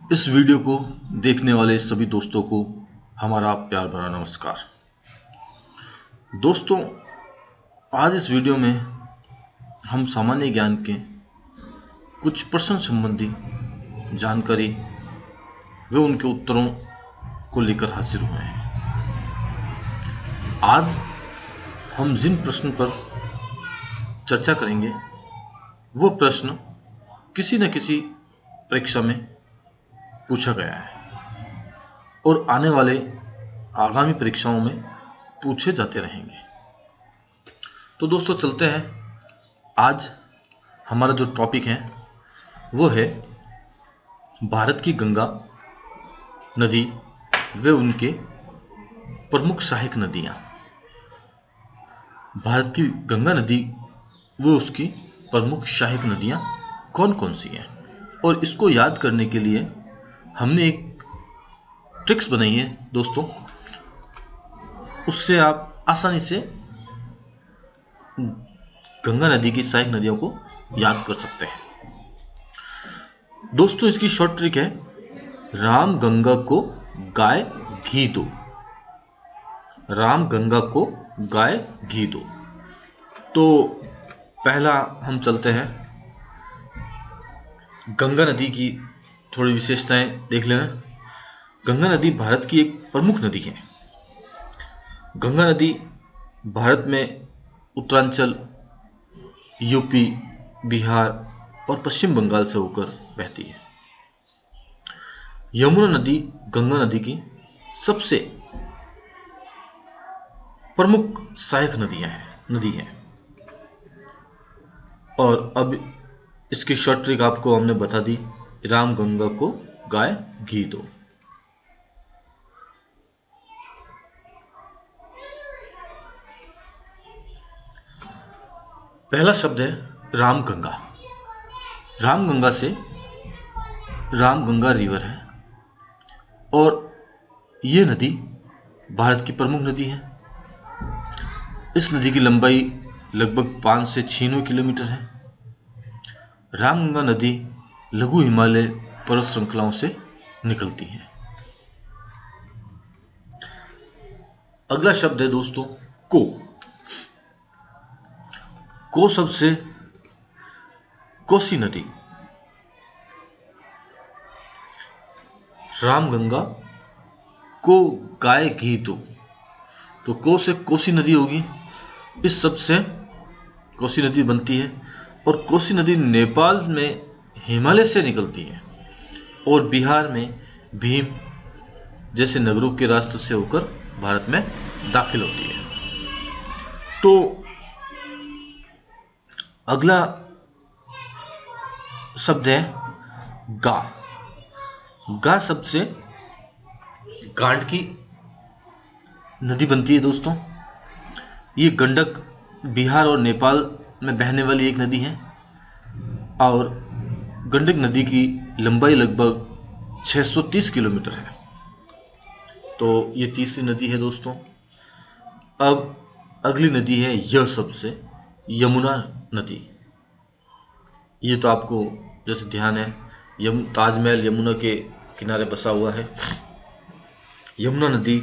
इस वीडियो को देखने वाले सभी दोस्तों को हमारा प्यार भरा नमस्कार। दोस्तों, आज इस वीडियो में हम सामान्य ज्ञान के कुछ प्रश्न संबंधी जानकारी व उनके उत्तरों को लेकर हाजिर हुए हैं। आज हम जिन प्रश्न पर चर्चा करेंगे वो प्रश्न किसी न किसी परीक्षा में पूछा गया है और आने वाले आगामी परीक्षाओं में पूछे जाते रहेंगे। तो दोस्तों चलते हैं। आज हमारा जो टॉपिक है वो है भारत की गंगा नदी व उनके प्रमुख सहायक नदियाँ। भारत की गंगा नदी व उसकी प्रमुख सहायक नदियाँ कौन कौन सी हैं, और इसको याद करने के लिए हमने एक ट्रिक्स बनाई है दोस्तों। उससे आप आसानी से गंगा नदी की सहायक नदियों को याद कर सकते हैं। दोस्तों, इसकी शॉर्ट ट्रिक है राम गंगा को गाय घी दो। राम गंगा को गाय घी दो। तो पहला हम चलते हैं, गंगा नदी की थोड़ी विशेषताएं देख लेना। गंगा नदी भारत की एक प्रमुख नदी है। गंगा नदी भारत में उत्तरांचल, यूपी, बिहार और पश्चिम बंगाल से होकर बहती है। यमुना नदी गंगा नदी की सबसे प्रमुख सहायक नदी है। और अब इसकी शॉर्ट ट्रिक आपको हमने बता दी, राम गंगा को गाय घी दो। पहला शब्द है रामगंगा। रामगंगा से रामगंगा रिवर है और यह नदी भारत की प्रमुख नदी है। इस नदी की लंबाई लगभग 5 से 6 किलोमीटर है। रामगंगा नदी लघु हिमालय पर्वत श्रृंखलाओं से निकलती है। अगला शब्द है दोस्तों को शब्द से कोसी नदी। रामगंगा को गाय घी दो, तो को से कोसी नदी होगी। इस शब्द से कोसी नदी बनती है और कोसी नदी नेपाल में हिमालय से निकलती है और बिहार में भीम जैसे नगरों के रास्ते से होकर भारत में दाखिल होती है। तो अगला शब्द है गा शब्द से गांड की नदी बनती है दोस्तों। ये गंडक बिहार और नेपाल में बहने वाली एक नदी है और गंडक नदी की लंबाई लगभग 630 किलोमीटर है। तो ये तीसरी नदी है दोस्तों। अब अगली नदी है य शब्द से यमुना नदी। ये तो आपको जैसे ध्यान है, ताजमहल यमुना के किनारे बसा हुआ है। यमुना नदी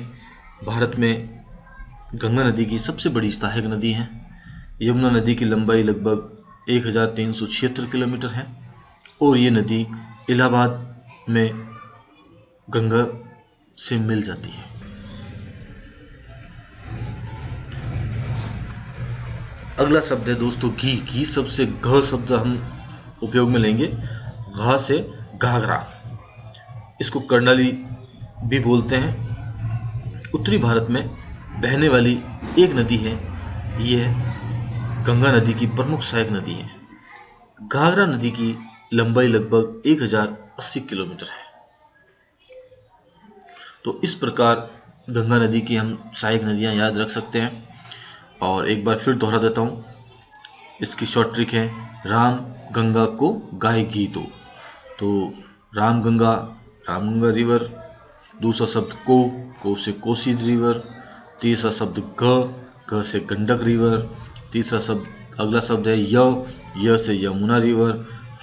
भारत में गंगा नदी की सबसे बड़ी सहायक नदी है। यमुना नदी की लंबाई लगभग 1376 किलोमीटर है और ये नदी इलाहाबाद में गंगा से मिल जाती है। अगला शब्द है दोस्तों घी शब्द से घ शब्द हम उपयोग में लेंगे। घ से घाघरा। इसको कर्णाली भी बोलते हैं। उत्तरी भारत में बहने वाली एक नदी है। यह गंगा नदी की प्रमुख सहायक नदी है। घाघरा नदी की लंबाई लगभग 1080 किलोमीटर है। तो इस प्रकार गंगा नदी की हम सहायक नदियां याद रख सकते हैं। और एक बार फिर दोहरा देता हूं, इसकी शॉर्ट ट्रिक है राम गंगा को गाय घी दो। तो रामगंगा रिवर। दूसरा शब्द को से कोसी रिवर। तीसरा शब्द ग से गंडक रिवर। तीसरा शब्द अगला शब्द है य से यमुना रिवर।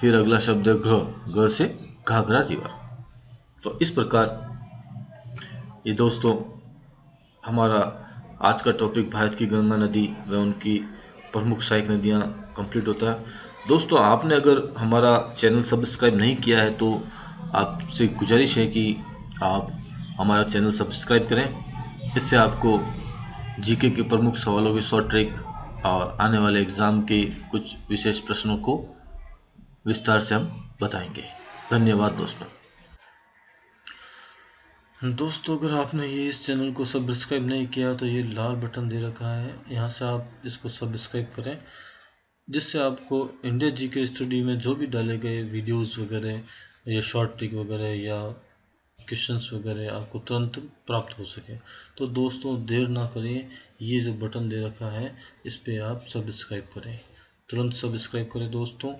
फिर अगला शब्द है घ से घाघरा रिवर। तो इस प्रकार ये दोस्तों हमारा आज का टॉपिक भारत की गंगा नदी व उनकी प्रमुख सहायक नदियाँ कंप्लीट होता है। दोस्तों आपने अगर हमारा चैनल सब्सक्राइब नहीं किया है तो आपसे गुजारिश है कि आप हमारा चैनल सब्सक्राइब करें। इससे आपको जीके के प्रमुख सवालों की शॉर्ट ट्रिक और आने वाले एग्ज़ाम के कुछ विशेष प्रश्नों को विस्तार से हम बताएंगे। धन्यवाद दोस्तों। अगर आपने ये इस चैनल को सब्सक्राइब नहीं किया तो ये लाल बटन दे रखा है, यहाँ से आप इसको सब्सक्राइब करें, जिससे आपको इंडिया जीके स्टडी में जो भी डाले गए वीडियोस वगैरह या शॉर्ट ट्रिक वगैरह या क्वेश्चंस वगैरह आपको तुरंत प्राप्त हो सके। तो दोस्तों देर ना करें, ये जो बटन दे रखा है इस पर आप सब्सक्राइब करें, तुरंत सब्सक्राइब करें दोस्तों।